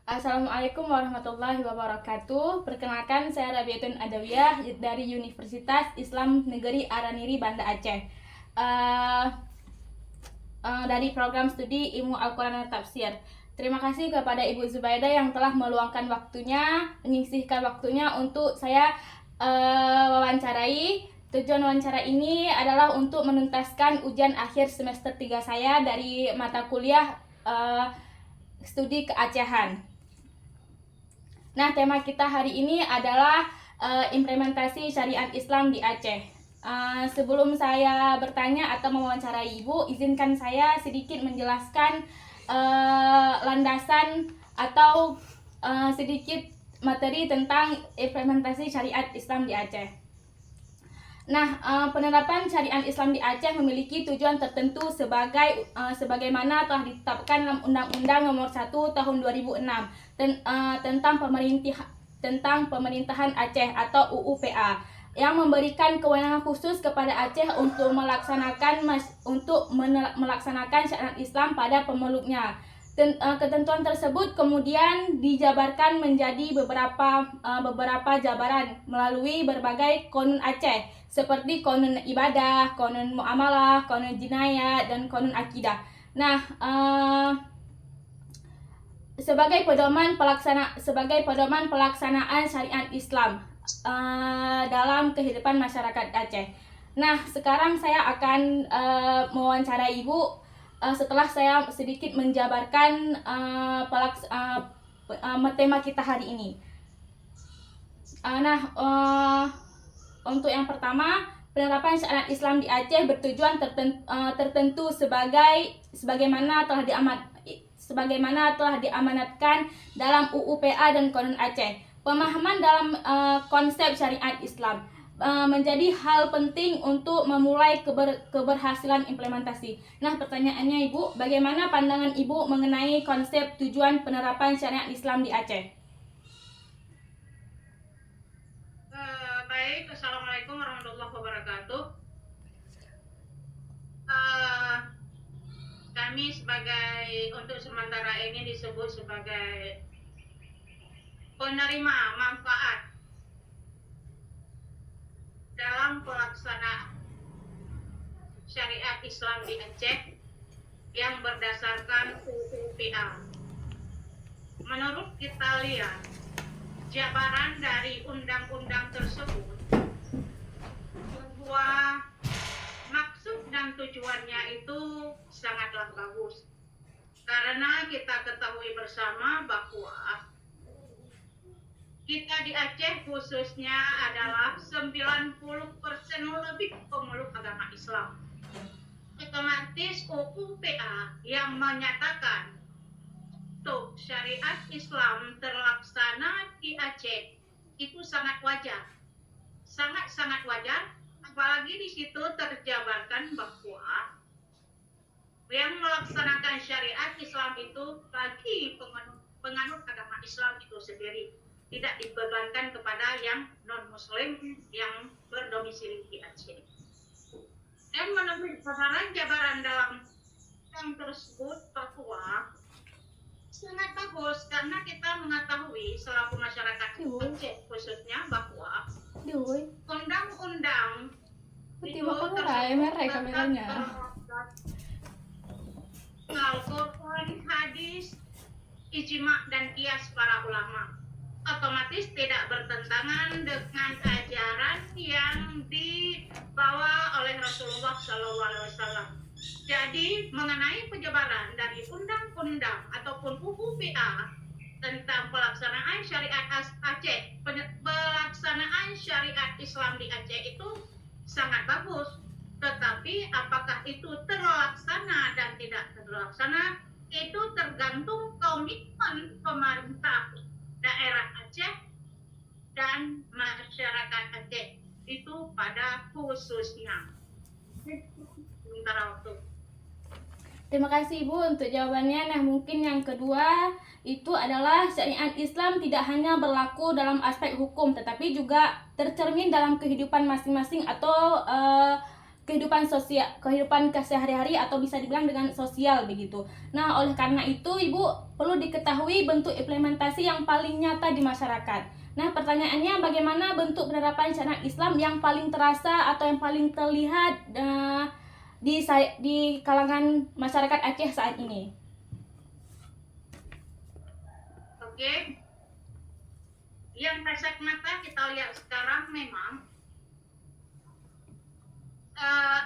Assalamualaikum warahmatullahi wabarakatuh. Perkenalkan, saya Rabiatun Adawiyah dari Universitas Islam Negeri Araniri, Banda Aceh. Uh, dari program studi Ilmu Al-Quran dan Tafsir. Terima kasih kepada Ibu Zubaida yang telah meluangkan waktunya, menyisihkan waktunya untuk saya wawancarai. Tujuan wawancara ini adalah untuk menuntaskan ujian akhir semester 3 saya dari mata kuliah studi keacehan. Nah, tema kita hari ini adalah implementasi syariat Islam di Aceh. Sebelum saya bertanya atau mewawancarai Ibu, izinkan saya sedikit menjelaskan landasan atau sedikit materi tentang implementasi syariat Islam di Aceh. Nah, penerapan syariat Islam di Aceh memiliki tujuan tertentu sebagaimana telah ditetapkan dalam Undang-Undang Nomor 1 Tahun 2006 tentang pemerintahan Aceh atau UUPA yang memberikan kewenangan khusus kepada Aceh untuk melaksanakan syariat Islam pada pemeluknya. Ketentuan tersebut kemudian dijabarkan menjadi beberapa jabaran melalui berbagai konun Aceh seperti konun ibadah, konun muamalah, konun jinayat, dan konun akidah. Nah, sebagai pedoman pelaksanaan syariat Islam dalam kehidupan masyarakat Aceh. Nah, sekarang saya akan mewawancarai Ibu setelah saya sedikit menjabarkan tema kita hari ini. Untuk yang pertama, penerapan syariat Islam di Aceh bertujuan tertentu sebagaimana telah diamanatkan dalam UUPA dan Konun Aceh. Pemahaman dalam konsep syariat Islam menjadi hal penting untuk memulai keberhasilan implementasi. Nah, pertanyaannya Ibu, bagaimana pandangan Ibu mengenai konsep tujuan penerapan syariat Islam di Aceh? Baik, Assalamualaikum warahmatullahi wabarakatuh. Kami untuk sementara ini disebut sebagai penerima manfaat dalam pelaksanaan syariat Islam di Aceh yang berdasarkan UUPA. Menurut kita lihat, jabaran dari undang-undang tersebut bahwa maksud dan tujuannya itu sangatlah bagus, karena kita ketahui bersama bahwa kita di Aceh khususnya adalah 90% lebih pemeluk agama Islam. Otomatis UUPA yang menyatakan untuk syariat Islam terlaksana di Aceh itu sangat wajar, sangat wajar. Apalagi di situ terjabarkan bahwa yang melaksanakan syariat Islam itu bagi penganut agama Islam itu sendiri, tidak dibebankan kepada yang non-muslim yang berdomisili di Aceh. Dan menurut jabaran dalam yang tersebut bahwa sangat bagus, karena kita mengetahui selaku masyarakat Aceh khususnya bahwa undang-undang itu Al-Quran, hadis, ijma dan qiyas para ulama, otomatis tidak bertentangan dengan ajaran yang dibawa oleh Rasulullah SAW. Jadi mengenai penyebaran dari undang-undang ataupun UUPA tentang pelaksanaan syariat Aceh, pelaksanaan syariat Islam di Aceh itu sangat bagus. Tetapi apakah itu terlaksana dan tidak terlaksana, itu tergantung komitmen pemerintah daerah Aceh dan masyarakat Aceh itu pada khususnya. Sementara waktu. Terima kasih Ibu untuk jawabannya. Nah, mungkin yang kedua itu adalah syariat Islam tidak hanya berlaku dalam aspek hukum, tetapi juga tercermin dalam kehidupan masing-masing atau kehidupan sehari-hari atau bisa dibilang dengan sosial begitu. Nah, oleh karena itu Ibu perlu diketahui bentuk implementasi yang paling nyata di masyarakat. Nah, pertanyaannya bagaimana bentuk penerapan syariat Islam yang paling terasa atau yang paling terlihat di kalangan masyarakat Aceh saat ini? Oke. Yang kasat mata kita lihat sekarang memang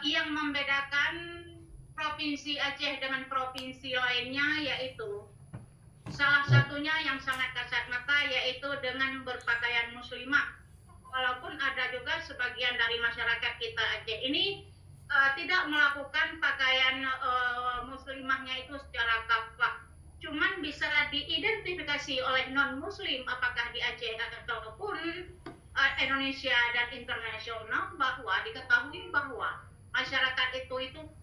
yang membedakan Provinsi Aceh dengan provinsi lainnya yaitu salah satunya yang sangat kasat mata yaitu dengan berpakaian muslimah. Walaupun ada juga sebagian dari masyarakat kita Aceh ini tidak melakukan pakaian muslimahnya itu secara kafah. Cuman bisa diidentifikasi oleh non-muslim apakah di Aceh ataupun Indonesia dan internasional bahwa diketahui bahwa masyarakat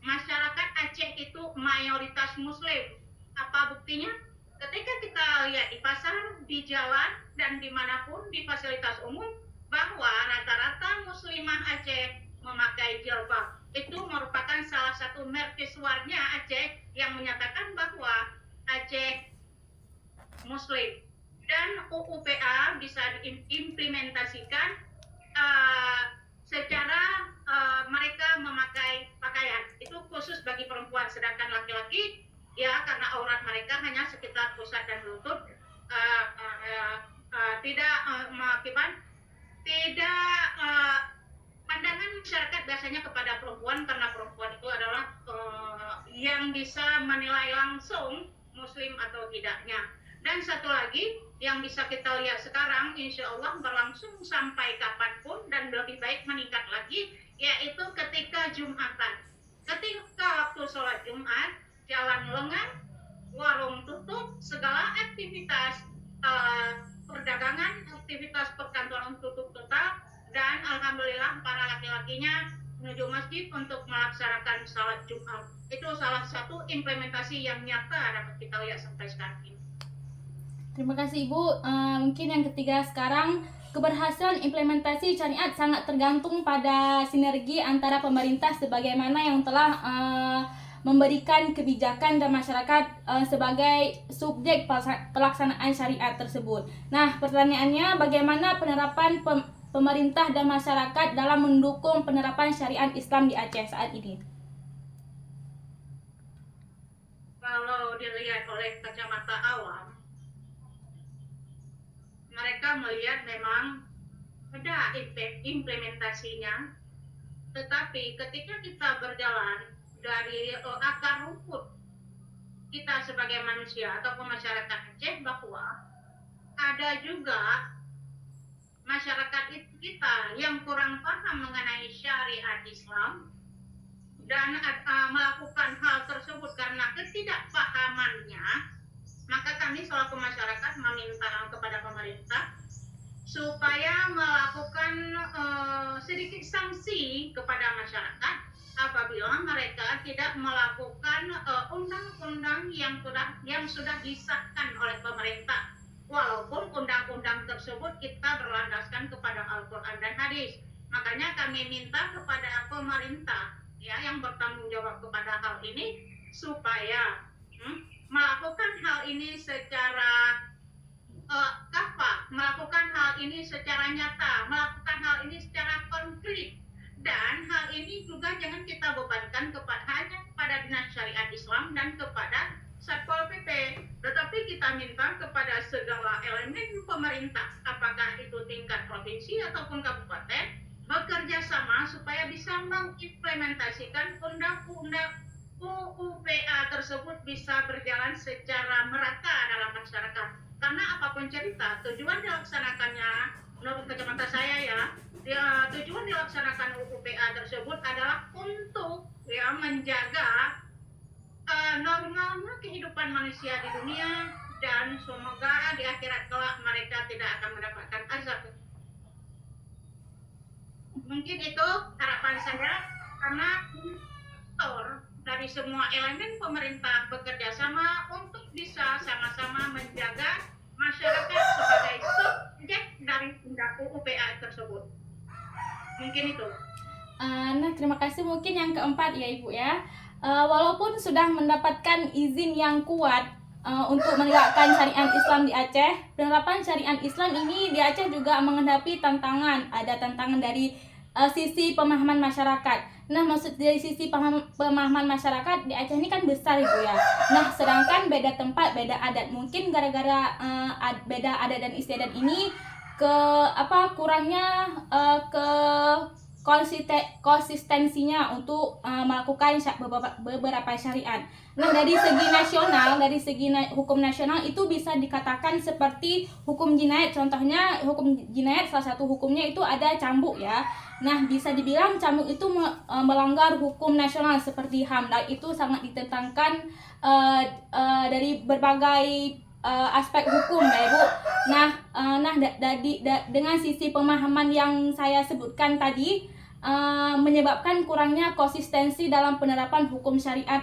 masyarakat Aceh itu mayoritas muslim. Apa buktinya? Ketika kita lihat di pasar, di jalan, dan dimanapun di fasilitas umum bahwa rata-rata muslimah Aceh memakai jilbab. Itu merupakan salah satu mercusuarnya Aceh yang menyatakan bahwa Aceh muslim. Dan UUPA bisa diimplementasikan secara mereka memakai pakaian. Itu khusus bagi perempuan, sedangkan laki-laki ya karena aurat mereka hanya sekitar pusat dan lutut, tidak pandangan masyarakat biasanya kepada perempuan karena perempuan itu adalah yang bisa menilai langsung muslim atau tidaknya. Dan satu lagi yang bisa kita lihat sekarang insya Allah berlangsung sampai kapanpun dan lebih baik meningkat lagi, yaitu ketika Jumatan. Ketika waktu sholat Jumat, jalan lengan, warung tutup, segala aktivitas perdagangan, aktivitas perkantoran tutup total, dan alhamdulillah para laki-lakinya menuju masjid untuk melaksanakan sholat Jumat. Itu salah satu implementasi yang nyata dapat kita lihat sampai sekarang ini. Terima kasih Ibu. Mungkin yang ketiga sekarang, keberhasilan implementasi syariat sangat tergantung pada sinergi antara pemerintah sebagaimana yang telah memberikan kebijakan dan masyarakat sebagai subjek pelaksanaan syariat tersebut. Nah, pertanyaannya bagaimana penerapan pemerintah dan masyarakat dalam mendukung penerapan syariat Islam di Aceh saat ini? Kalau dilihat oleh kacamata awam, mereka melihat memang ada implementasinya, tetapi ketika kita berjalan dari akar rumput kita sebagai manusia ataupun masyarakat Aceh, bahwa ada juga masyarakat kita yang kurang paham mengenai syariat Islam dan melakukan hal tersebut karena ketidakpahamannya. Maka kami selaku masyarakat meminta kepada pemerintah supaya melakukan sedikit sanksi kepada masyarakat apabila mereka tidak melakukan undang-undang yang sudah disahkan oleh pemerintah. Walaupun undang-undang tersebut kita berlandaskan kepada Al-Quran dan hadis. Makanya kami minta kepada pemerintah ya yang bertanggung jawab kepada hal ini supaya melakukan hal ini secara kafah, melakukan hal ini secara nyata, melakukan hal ini secara konkret. Dan hal ini juga jangan kita bebankan hanya kepada Dinas Syariat Islam dan kepada Satpol PP, tetapi kita minta kepada segala elemen pemerintah, apakah itu tingkat provinsi ataupun kabupaten, bekerja sama supaya bisa mengimplementasikan undang-undang UUPA tersebut bisa berjalan secara merata dalam masyarakat. Karena apapun cerita, tujuan dilaksanakannya, menurut kacamata saya tujuan dilaksanakan UUPA tersebut adalah untuk menjaga normalnya kehidupan manusia di dunia, dan semoga di akhirat kelak mereka tidak akan mendapatkan azab. Mungkin itu harapan saya, karena dari semua elemen pemerintah bekerja sama untuk bisa sama-sama menjaga masyarakat sebagai subjek dari UUPA tersebut. Mungkin itu. Nah, terima kasih. Mungkin yang keempat ya Ibu ya. Walaupun sudah mendapatkan izin yang kuat untuk menegakkan syariat Islam di Aceh, penerapan syariat Islam ini di Aceh juga menghadapi tantangan. Ada tantangan dari sisi pemahaman masyarakat. Nah, maksud dari sisi pemahaman masyarakat di Aceh ini kan besar Ibu ya. Nah, sedangkan beda tempat, beda adat. Mungkin gara-gara beda adat dan istiadat ini kurangnya ke konsistensinya untuk melakukan beberapa syariat. Nah, dari segi nasional, dari segi hukum nasional itu bisa dikatakan seperti hukum jinayat. Contohnya hukum jinayat salah satu hukumnya itu ada cambuk ya. Nah, bisa dibilang cambuk itu melanggar hukum nasional seperti HAM. Dan itu sangat ditentangkan dari berbagai aspek hukum ya Ibu. Dengan sisi pemahaman yang saya sebutkan tadi menyebabkan kurangnya konsistensi dalam penerapan hukum syariat,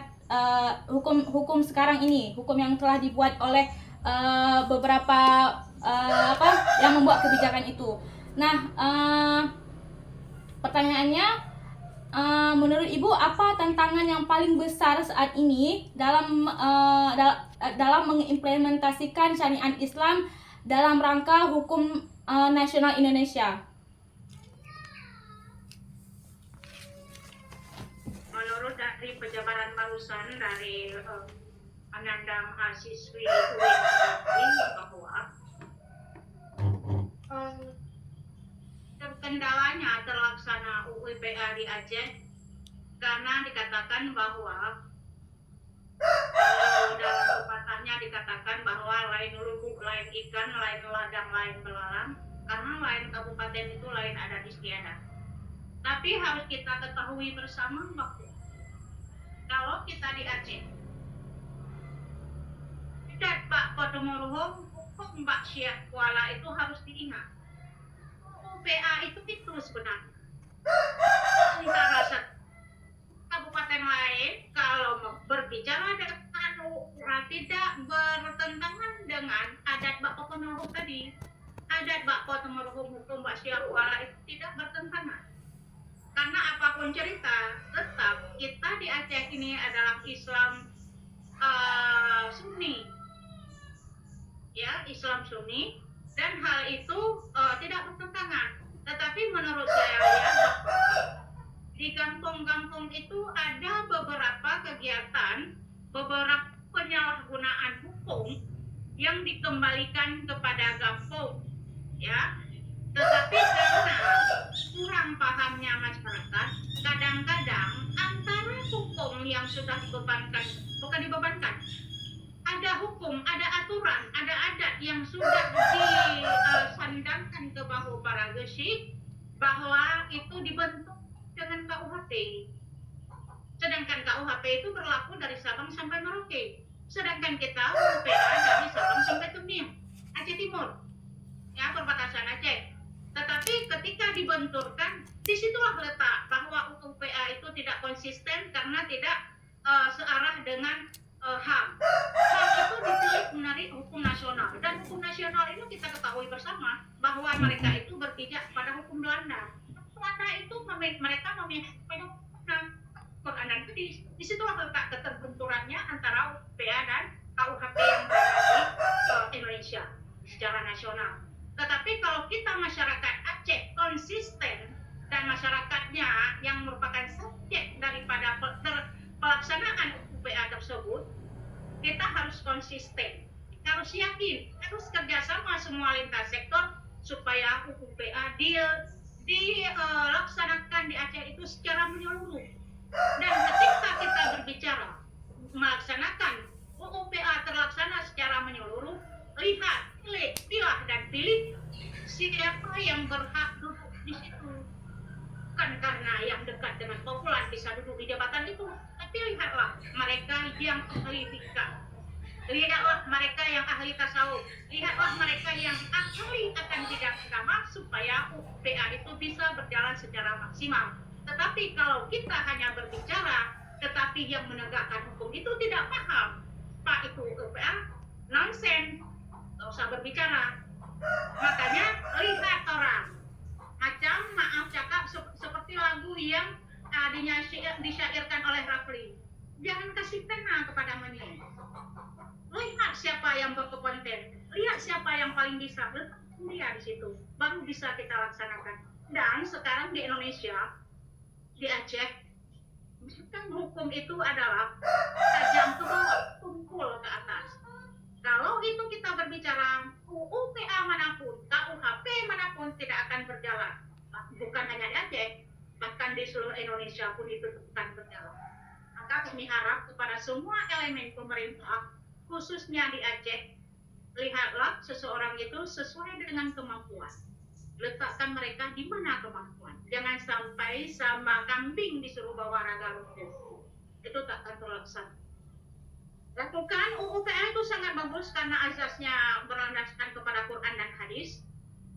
hukum sekarang ini, hukum yang telah dibuat oleh beberapa yang membuat kebijakan itu. Nah, pertanyaannya, menurut Ibu apa tantangan yang paling besar saat ini dalam mengimplementasikan syariat Islam dalam rangka hukum nasional Indonesia? Menurut dari penjabaran barusan dari Ananda mahasiswi UIN bahwa kendalanya terlaksana UPA di Aceh karena dikatakan bahwa dalam pepatahnya dikatakan bahwa lain lubuk, lain ikan, lain ladang, lain belalang, karena lain kabupaten itu lain adat istiadat. Tapi harus kita ketahui bersama bahwa kalau kita di Aceh, tidak Pak Podomorohong, hukum Mbak Syekh Kuala itu harus diingat. UPA itu sebenarnya antara kabupaten lain kalau berbicara dengan tidak bertentangan dengan adat Mbak Podomorohong tadi. Adat Mbak Podomorohong hukum Mbak Syekh Kuala itu tidak bertentangan. Karena apapun cerita, tetap kita di Aceh ini adalah Islam Sunni, ya Islam Sunni, dan hal itu tidak bertentangan. Tetapi menurut saya lihat di kampung-kampung itu ada beberapa kegiatan, beberapa penyalahgunaan hukum yang dikembalikan kepada kampung, ya. Tetapi karena kurang pahamnya masyarakat, kadang-kadang antara hukum yang sudah dibebankan, ada hukum, ada aturan, ada adat yang sudah disandangkan ke bahu para gesyik bahwa itu dibentuk dengan KUHP. Sedangkan KUHP itu berlaku dari Sabang sampai Merauke. Sedangkan kita UPA dari Sabang sampai Tumiang, Aceh Timur, ya perbatasan Aceh. Tetapi ketika dibenturkan, disitulah letak bahwa UPA itu tidak konsisten karena tidak searah dengan HAM. HAM itu dipilih menarik hukum nasional, dan hukum nasional itu kita ketahui bersama bahwa mereka itu berpijak pada hukum Belanda. Belanda itu mereka memilih pada Quran, itu disitulah letak keterbenturannya antara UPA dan KUHP yang berada di Indonesia secara nasional. Tetapi kalau kita masyarakat Aceh konsisten dan masyarakatnya yang merupakan subjek daripada pelaksanaan UPA tersebut, kita harus konsisten, harus yakin, harus kerjasama semua lintas sektor supaya UPA dilaksanakan di Aceh itu secara menyeluruh. Dan ketika kita berbicara melaksanakan UPA terlaksana secara menyeluruh, lihat, pilih dan pilih siapa yang berhak duduk di situ. Bukan karena yang dekat dengan populer bisa duduk di jabatan itu, tapi lihatlah mereka yang ahli fikih, lihatlah mereka yang ahli tasawuf, lihatlah mereka yang ahli akan bidang agama supaya UPA itu bisa berjalan secara maksimal. Tetapi kalau kita hanya berbicara, tetapi yang menegakkan hukum itu tidak paham, Pak itu UPA nonsen, nggak usah berbicara. Makanya lihat orang macam maaf cakap seperti lagu yang disyairkan oleh Rafli. Jangan kasih pena kepada Meni. Lihat siapa yang berkompeten, lihat siapa yang paling bisa, letak dia di situ, baru bisa kita laksanakan. Dan sekarang di Indonesia, di Aceh, kan hukum itu adalah tajam ke bawah, tumpul ke atas. Kalau itu kita berbicara UU PA manapun, KUHP manapun tidak akan berjalan. Bukan hanya di Aceh, bahkan di seluruh Indonesia pun itu bukan berjalan. Maka kami harap kepada semua elemen pemerintah, khususnya di Aceh, lihatlah seseorang itu sesuai dengan kemampuan. Letakkan mereka di mana kemampuan. Jangan sampai sama kambing disuruh bawa raga rumput. Itu tak akan terlaksana. Lakukan UU PA itu sangat bagus karena azasnya berlandaskan kepada Quran dan hadis.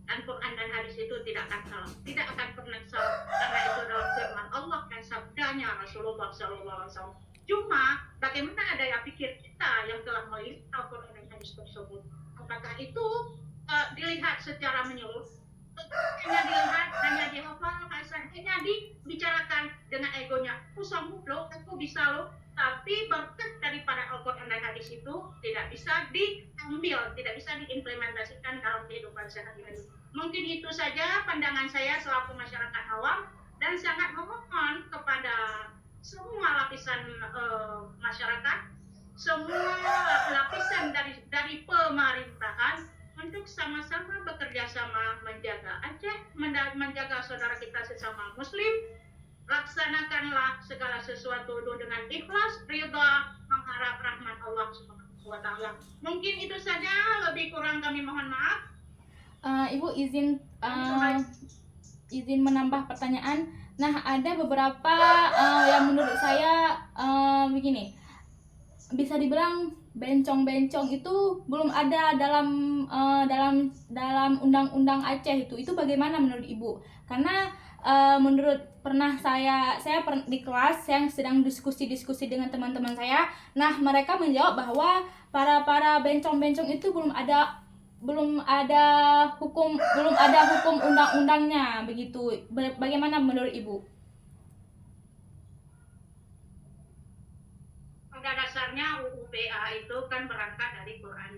Dan Quran dan hadis itu tidak akan salah, tidak akan pernah salah karena itu adalah firman Allah dan sabdanya Rasulullah SAW. Cuma bagaimana daya pikir kita yang telah melihat Al-Quran dan hadis tersebut? Apakah itu dilihat secara menyeluruh? Hanya dilihat, hanya dihafal, hanya dibicarakan dengan egonya. Aku sanggup loh, aku bisa loh. Tapi berkat daripada Al-Quran dan hadis itu tidak bisa diambil, tidak bisa diimplementasikan dalam kehidupan sehari-hari. Mungkin itu saja pandangan saya selaku masyarakat awam, dan sangat memohon kepada semua lapisan masyarakat, semua lapisan dari pemerintahan untuk sama-sama bekerja sama menjaga Aceh, menjaga saudara kita sesama Muslim. Laksanakanlah segala sesuatu dengan ikhlas, ridha, mengharap rahmat Allah Subhanahu wa Ta'ala. Mungkin itu saja, lebih kurang kami mohon maaf. Ibu izin menambah pertanyaan. Nah, ada beberapa yang menurut saya begini, bisa dibilang bencong-bencong itu belum ada dalam undang-undang Aceh itu. Itu bagaimana menurut Ibu? Karena menurut saya di kelas yang sedang diskusi dengan teman-teman saya. Nah, mereka menjawab bahwa para bencong-bencong itu belum ada hukum undang-undangnya begitu. Bagaimana menurut Ibu? Pada dasarnya UU PA itu kan berangkat dari Quran.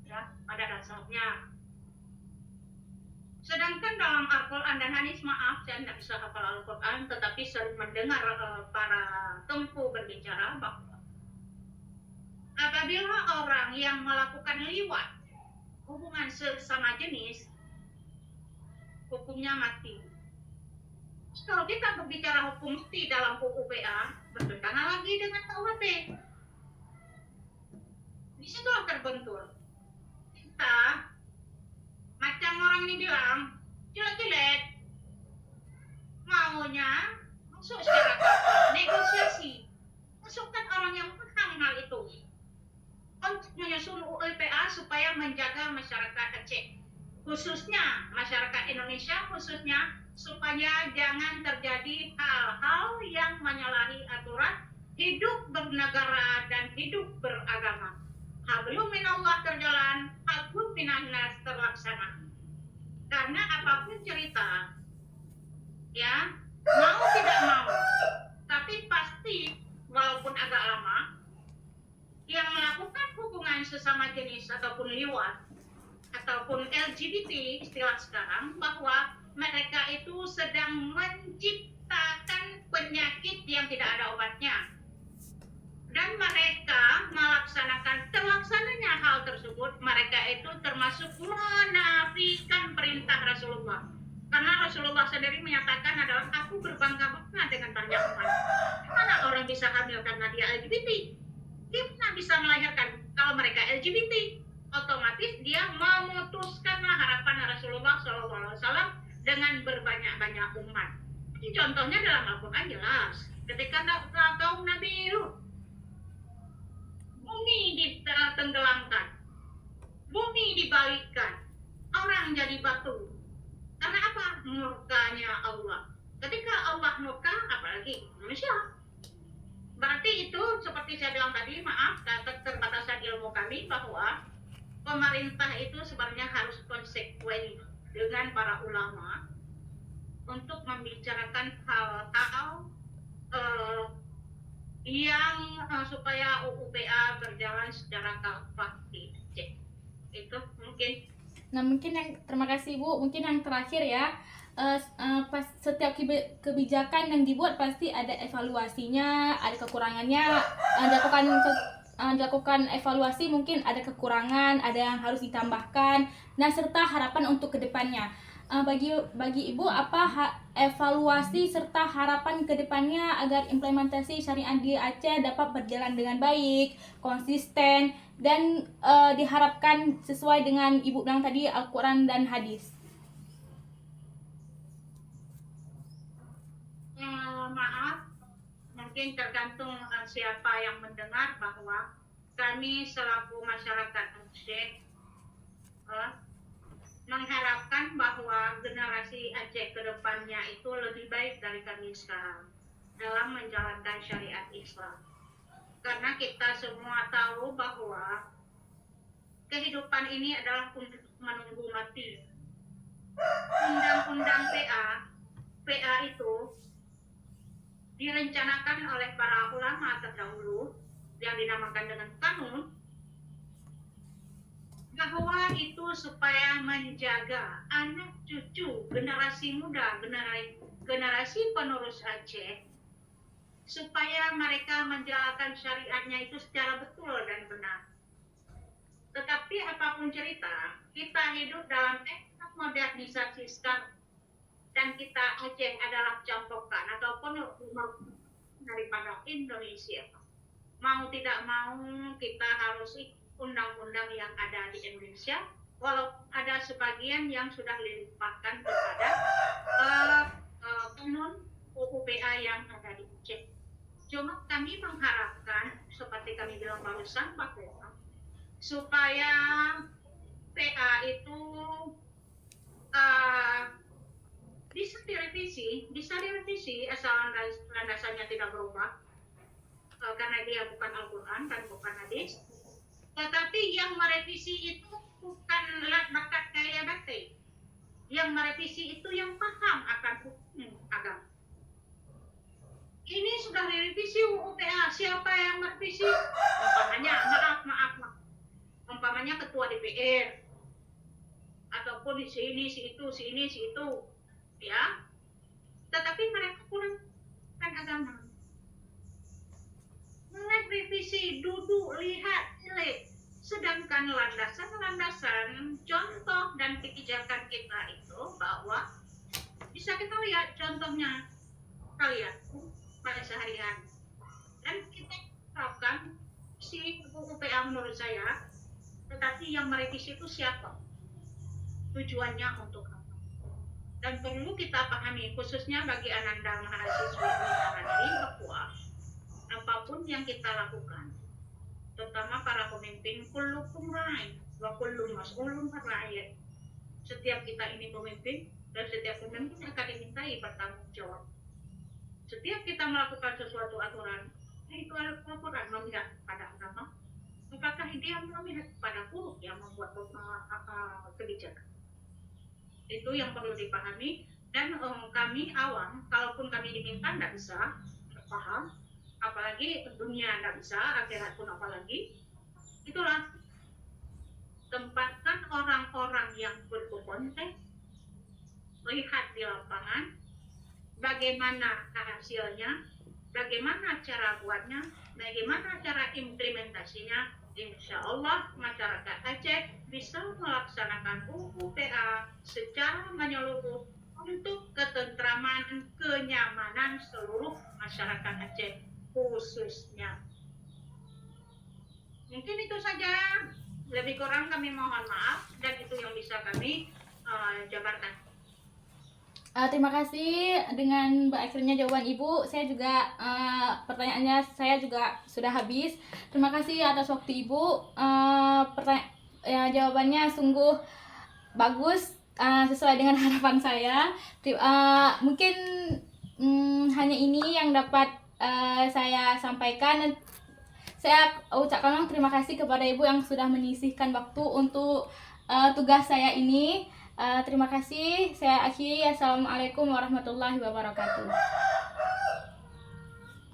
Ya, pada dasarnya. Sedangkan dalam Al-Quran dan hadis, maaf saya tidak bisa hafal Al-Quran, tetapi sering mendengar para tempu berbicara bahwa apabila orang yang melakukan liwat, hubungan sesama jenis, hukumnya mati. Kalau kita berbicara hukum mati dalam UU PA, bertentangan lagi dengan KUHP. Di situlah terbentur. Kita macam orang ini bilang, jelek-jelek, maunya masuk secara negosiasi, masukkan orang yang paham hal itu untuk menyusun UU PA supaya menjaga masyarakat Aceh, khususnya masyarakat Indonesia, khususnya supaya jangan terjadi hal-hal yang menyalahi aturan hidup bernegara dan hidup beragama. Hablum minallah terjalan, hablum minannas terlaksana. Karena apapun cerita, ya, mau tidak mau, tapi pasti walaupun agak lama, yang melakukan hubungan sesama jenis ataupun liwat, ataupun LGBT istilah sekarang, bahwa mereka itu sedang menciptakan penyakit yang tidak ada obatnya. Dan mereka terlaksananya hal tersebut, mereka itu termasuk menafikan perintah Rasulullah. Karena Rasulullah sendiri menyatakan adalah aku berbangga-bangga dengan banyak umat. Mana orang bisa hamil karena dia LGBT? Gimana bisa melahirkan kalau mereka LGBT? Otomatis dia memutuskanlah harapan Rasulullah SAW dengan berbanyak-banyak umat. Ini contohnya dalam Al-Quran jelas. Ketika kaum Nabi Nuh, bumi ditenggelamkan, bumi dibalikkan, orang jadi batu. Karena apa? Murkanya Allah. Ketika Allah murka, apalagi manusia. Berarti itu seperti saya bilang tadi, maaf, keterbatasan ilmu kami, bahwa pemerintah itu sebenarnya harus konsekuen dengan para ulama untuk membicarakan hal-hal eh, yang supaya UUPA berjalan secara kafah di Aceh. Itu mungkin. Nah, mungkin yang terima kasih Bu. Mungkin yang terakhir ya, pas setiap kebijakan yang dibuat pasti ada evaluasinya, ada kekurangannya, dilakukan evaluasi, mungkin ada kekurangan, ada yang harus ditambahkan. Nah, serta harapan untuk kedepannya. Bagi Ibu, apa evaluasi serta harapan kedepannya agar implementasi syariah di Aceh dapat berjalan dengan baik, konsisten, dan diharapkan sesuai dengan Ibu bilang tadi, Al-Quran dan hadis. Maaf, mungkin tergantung siapa yang mendengar, bahwa kami selaku masyarakat Aceh mengharapkan bahwa generasi Aceh ke depannya itu lebih baik dari kami sekarang dalam menjalankan syariat Islam. Karena kita semua tahu bahwa kehidupan ini adalah untuk menunggu mati. Undang-undang PA itu direncanakan oleh para ulama terdahulu yang dinamakan dengan kanun, bahwa itu supaya menjaga anak cucu, generasi muda, generasi penerus Aceh, supaya mereka menjalankan syariatnya itu secara betul dan benar. Tetapi apapun cerita, kita hidup dalam era modernisasi sekarang, dan kita Aceh adalah contohkan ataupun daripada Indonesia. Mau tidak mau kita harus undang-undang yang ada di Indonesia, walau ada sebagian yang sudah dilimpahkan kepada kanun UUPA yang ada di Aceh. Cuma kami mengharapkan, seperti kami bilang barusan, bahwa supaya PA itu bisa direvisi asal landasannya tidak berubah, karena dia bukan Al-Quran dan bukan hadis. Tetapi yang merevisi itu bukan bakat kaya batik. Yang merevisi itu yang paham akan hukum agama. Ini sudah direvisi UUPA, siapa yang merevisi? Umpamanya ketua DPR, ataupun si ini, si itu, ya. Tetapi mereka kurang kan agama. Revisi, duduk, lihat, nilai. Sedangkan landasan contoh dan kebijakan kita itu bahwa bisa kita lihat contohnya kalian pada sehari-hari. Dan kita terapkan si UUPA menurut saya, tetapi yang merevisi itu siapa? Tujuannya untuk apa? Dan perlu kita pahami, khususnya bagi Ananda mahasiswa dari Papua, apapun yang kita lakukan, terutama para pemimpin, kullukum ra'in wa kullum mas'ulun an ra'iyat. Setiap kita ini pemimpin, dan setiap pemimpin akan dimintai bertanggung jawab. Setiap kita melakukan sesuatu aturan, itu Al-Quran memihak pada agama, apakah dia memihak pada huruf yang membuat kebijakan. Itu yang perlu dipahami. Dan kami awam, kalaupun kami diminta tidak bisa paham, apalagi dunia tidak bisa, akhirat pun apalagi. Itulah, tempatkan orang-orang yang berkompeten, lihat di lapangan bagaimana hasilnya, bagaimana cara buatnya, bagaimana cara implementasinya. Insya Allah masyarakat Aceh bisa melaksanakan UUPA secara menyeluruh untuk ketentraman, kenyamanan seluruh masyarakat Aceh khususnya. Mungkin itu saja, lebih kurang kami mohon maaf, dan itu yang bisa kami jabarkan. Terima kasih dengan berakhirnya jawaban Ibu. Saya juga pertanyaannya saya juga sudah habis. Terima kasih atas waktu Ibu. Jawabannya sungguh bagus, sesuai dengan harapan saya. Mungkin hanya ini yang dapat saya sampaikan. Saya ucapkan terima kasih kepada Ibu yang sudah menyisihkan waktu untuk tugas saya ini. Terima kasih. Saya akhiri. Assalamualaikum warahmatullahi wabarakatuh.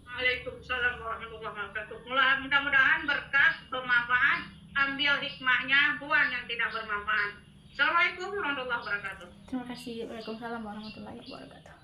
Waalaikumsalam warahmatullahi wabarakatuh. Mudah-mudahan berkah, bermanfaat, ambil hikmahnya, buang yang tidak bermanfaat. Assalamualaikum warahmatullahi wabarakatuh. Terima kasih. Waalaikumsalam warahmatullahi wabarakatuh.